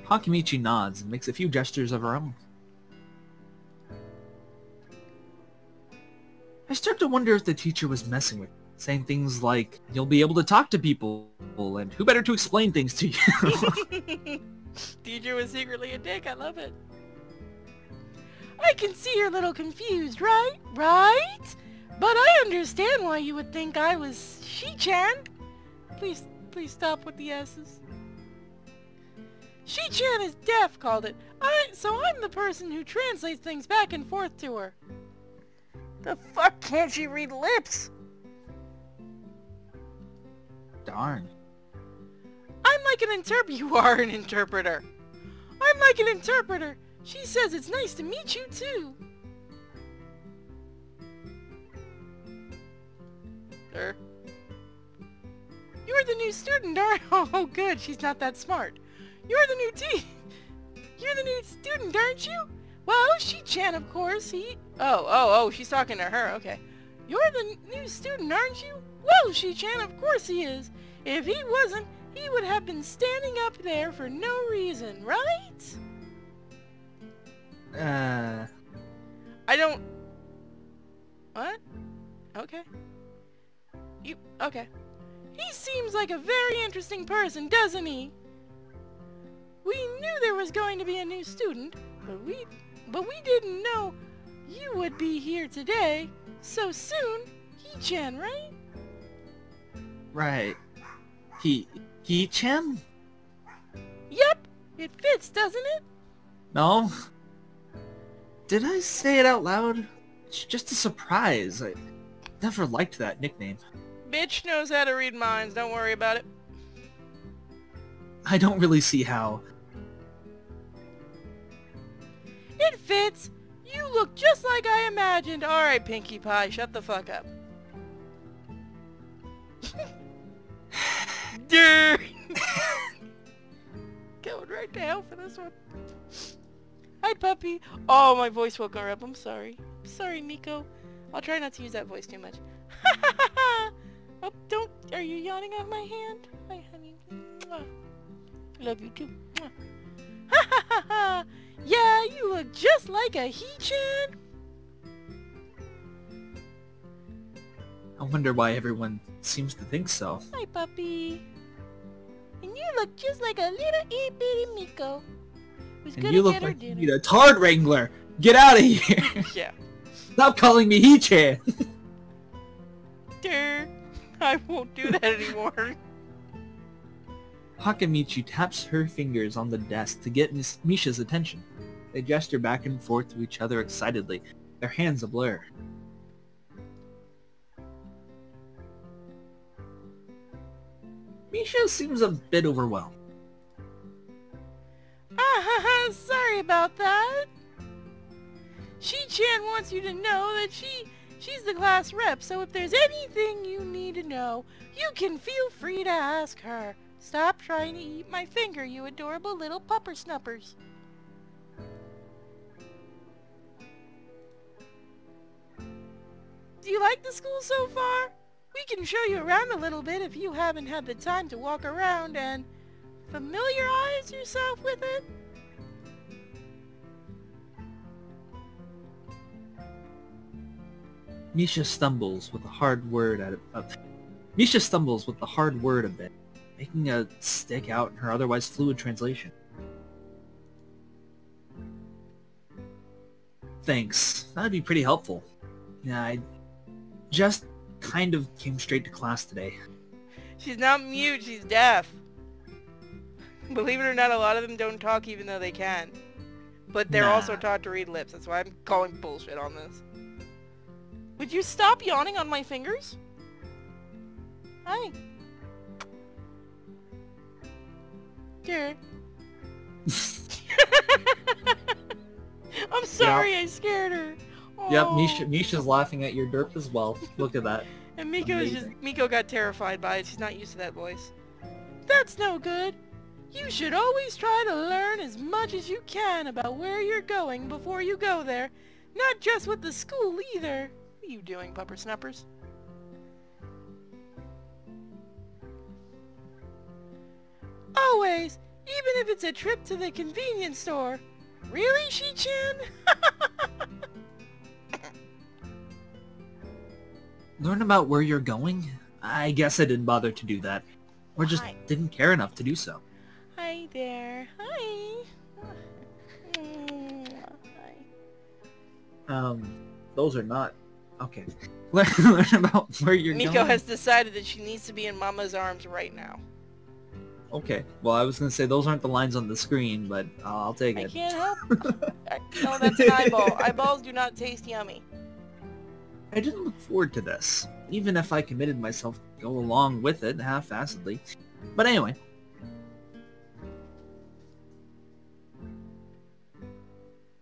Hakamichi nods and makes a few gestures of her own. I start to wonder if the teacher was messing with me, saying things like, "You'll be able to talk to people," and "Who better to explain things to you?" Teacher was secretly a dick. I love it. I can see you're a little confused, right? Right? But I understand why you would think I was She-chan. Please stop with the S's. She-chan is deaf, called it. So I'm the person who translates things back and forth to her. The fuck can't she read lips? Darn. I'm like an interpreter. You are an interpreter. I'm like an interpreter. She says it's nice to meet you too. Sir. You're the new student, aren't you? Oh good, she's not that smart. You're the new student, aren't you? Well, She-chan, of course, Oh, she's talking to her, okay. You're the new student, aren't you? Well, She-chan, of course he is. If he wasn't, he would have been standing up there for no reason, right? I don't... What? Okay. Okay. He seems like a very interesting person, doesn't he? We knew there was going to be a new student, but we didn't know you would be here today so soon. He-chan, right? Right. He-chan? Yep, it fits, doesn't it? No? Did I say it out loud? It's just a surprise. I never liked that nickname. Bitch knows how to read minds, don't worry about it. I don't really see how. It fits. You look just like I imagined. Alright, Pinkie Pie, shut the fuck up. Going right to hell for this one. Hi, puppy. Oh, my voice woke her up. I'm sorry. Sorry, Miko. I'll try not to use that voice too much. Oh, don't. Are you yawning at my hand? Hi, honey. Mwah. Love you too. Mwah. Ha ha ha ha. Yeah, you look just like a He-chan. I wonder why everyone seems to think so. Hi, puppy. And you look just like a little itty-bitty Miko. Who's And gonna you look get her like you dinner. need a Tard Wrangler! Get out of here! Yeah. Stop calling me He-chan! Durr. I won't do that anymore. Hakamichi taps her fingers on the desk to get Misha's attention. They gesture back and forth to each other excitedly, their hands a blur. Misha seems a bit overwhelmed. Sorry about that. She-chan wants you to know that she's the class rep, so if there's anything you need to know, you can feel free to ask her. Stop trying to eat my finger, you adorable little pupper snuppers. Do you like the school so far? We can show you around a little bit if you haven't had the time to walk around and familiarize yourself with it. Misha stumbles with a hard word Misha stumbles with the hard word a bit, making a stick out in her otherwise fluid translation. Thanks. That'd be pretty helpful. Yeah, I just kind of came straight to class today. She's not mute, she's deaf. Believe it or not, a lot of them don't talk even though they can. But they're also taught to read lips, that's why I'm calling bullshit on this. Would you stop yawning on my fingers? Hi. Dear. I'm sorry, I scared her. Yep, Misha's laughing at your derp as well. Look at that. And Miko got terrified by it. She's not used to that voice. That's no good. You should always try to learn as much as you can about where you're going before you go there. Not just with the school either. What are you doing, pupper snuppers? Always, even if it's a trip to the convenience store. Really, Shi-chan? Learn about where you're going? I guess I didn't bother to do that. Or just didn't care enough to do so. Hi there. Hi. Hi. Those are not... Okay. Learn about where you're going. Miko has decided that she needs to be in Mama's arms right now. Okay. Well, I was going to say those aren't the lines on the screen, but I'll take it. I can't help. No, that's an eyeball. Eyeballs do not taste yummy. I didn't look forward to this, even if I committed myself to go along with it half-assedly. But anyway.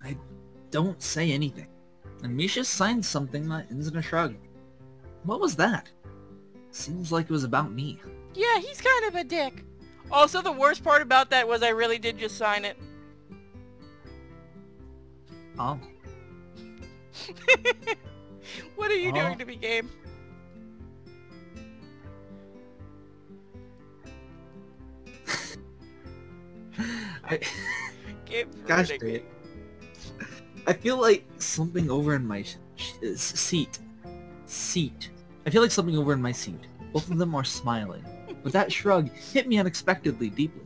I don't say anything. And Misha signed something that ends in a shrug. What was that? Seems like it was about me. Yeah, he's kind of a dick. Also, the worst part about that was I really did just sign it. Oh. What are you doing to me, Gabe? Gabe's Gosh, me. I feel like something over in my seat. I feel like something over in my seat. Both of them are smiling. But that shrug hit me unexpectedly deeply.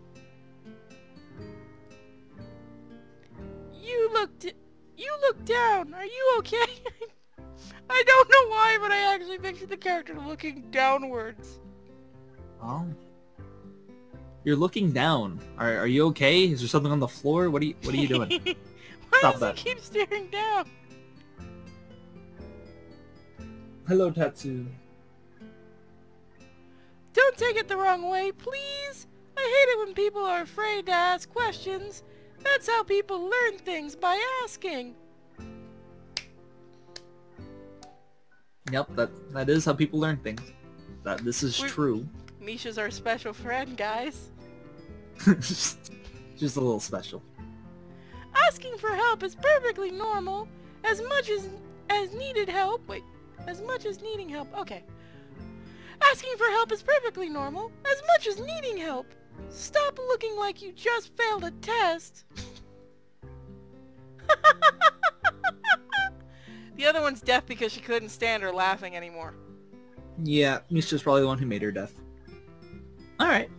You look down. Are you okay? I don't know why, but I actually pictured the character looking downwards. Oh. You're looking down. Are you okay? Is there something on the floor? What are you doing? Why Stop does that. he keep staring down? Hello, Tatsu. Don't take it the wrong way, please. I hate it when people are afraid to ask questions. That's how people learn things, by asking. Yep, that is how people learn things. This is true. Misha's our special friend, guys. Just a little special. Asking for help is perfectly normal. As much as needing help. Okay. Asking for help is perfectly normal. As much as needing help. Stop looking like you just failed a test. The other one's deaf because she couldn't stand her laughing anymore. Yeah, Misha's probably the one who made her deaf. Alright.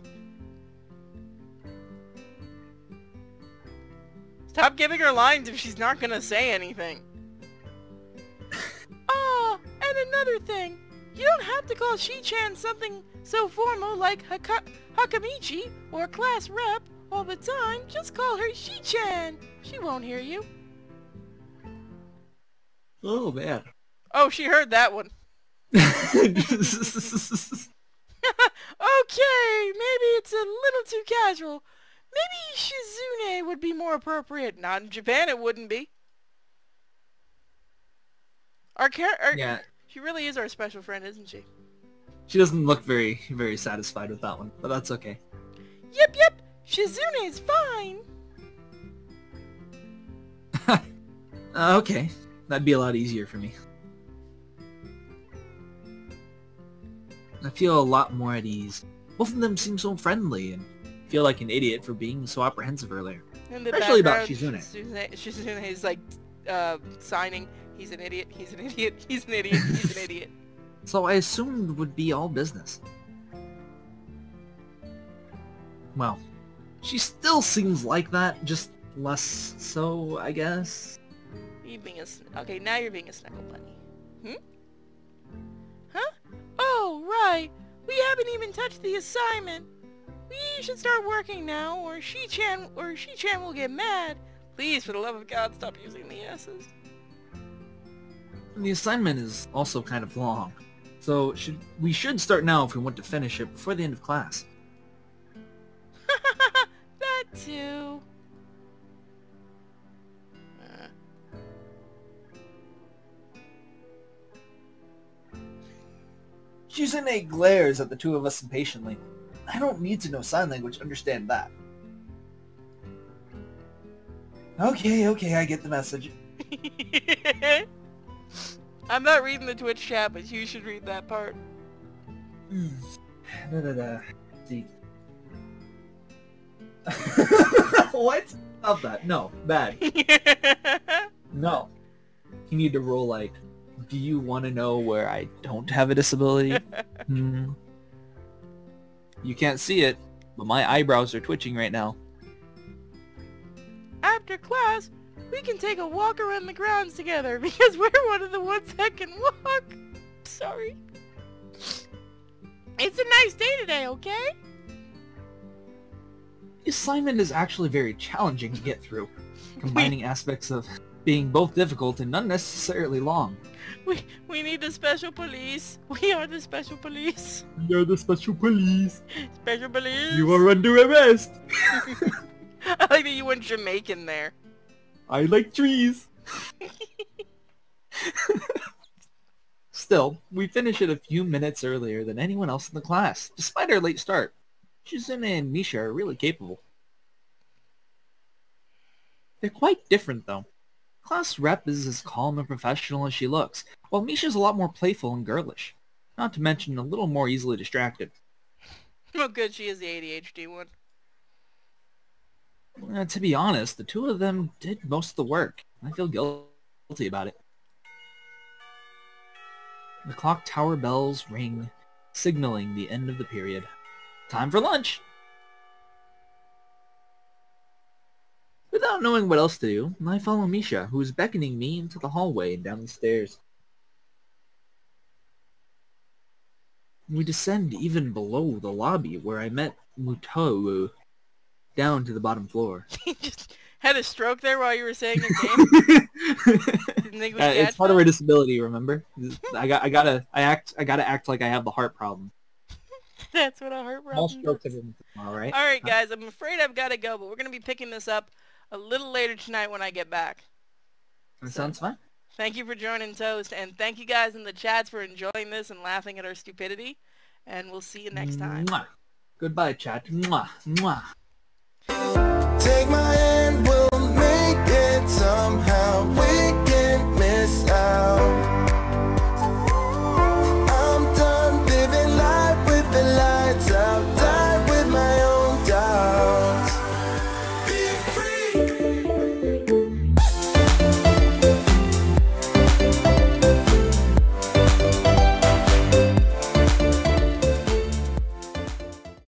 Stop giving her lines if she's not gonna say anything. Oh, and another thing. You don't have to call Shi-chan something so formal like Hakamichi or class rep all the time. Just call her Shi-chan. She won't hear you. Oh, man. Oh, she heard that one. Okay, maybe it's a little too casual. Maybe Shizune would be more appropriate. Not in Japan, it wouldn't be. Yeah. She really is our special friend, isn't she? She doesn't look very, very satisfied with that one, but that's okay. Yep, Shizune's fine. Okay, that'd be a lot easier for me. I feel a lot more at ease. Both of them seem so friendly, and feel like an idiot for being so apprehensive earlier. Especially about Shizune. Shizune is like, signing, he's an idiot, he's an idiot, he's an idiot, he's an idiot. So I assumed would be all business. Well, she still seems like that, just less so, I guess. You being okay, now you're being a snuggle bunny. Huh? Oh, right. We haven't even touched the assignment. We should start working now, or Shi-chan will get mad. Please, for the love of God, stop using the S's. The assignment is also kind of long, so we should start now if we want to finish it before the end of class. That too. Shizune glares at the two of us impatiently. I don't need to know sign language to understand that. Okay, I get the message. I'm not reading the Twitch chat, but you should read that part. See. What? Stop that. No. Bad. No. You need to roll like, do you want to know where I don't have a disability? You can't see it, but my eyebrows are twitching right now. After class, we can take a walk around the grounds together because we're one of the ones that can walk. Sorry. It's a nice day today, okay? The assignment is actually very challenging to get through, combining aspects of being both difficult and unnecessarily long. We need the special police. We are the special police. We are the special police. Special police. You are under arrest. I like that you went Jamaican there. I like trees. Still, we finish it a few minutes earlier than anyone else in the class, despite our late start. Shizune and Misha are really capable. They're quite different, though. Class rep is as calm and professional as she looks, while Misha's a lot more playful and girlish. Not to mention a little more easily distracted. Oh good, she is the ADHD one. To be honest, the two of them did most of the work. I feel guilty about it. The clock tower bells ring, signaling the end of the period. Time for lunch! Without knowing what else to do, I follow Misha, who is beckoning me into the hallway and down the stairs. We descend even below the lobby where I met Mutou, down to the bottom floor. You just had a stroke there while you were saying his name? Didn't think we it's part of our disability, remember? I gotta act like I have the heart problem. That's what a heart problem All strokes everyone. Alright, guys, I'm afraid I've got to go, but we're going to be picking this up a little later tonight when I get back. That sounds fine. Thank you for joining Toast, and thank you guys in the chats for enjoying this and laughing at our stupidity, and we'll see you next time. Mwah. Goodbye, chat. Mwah. Mwah. Take my hand.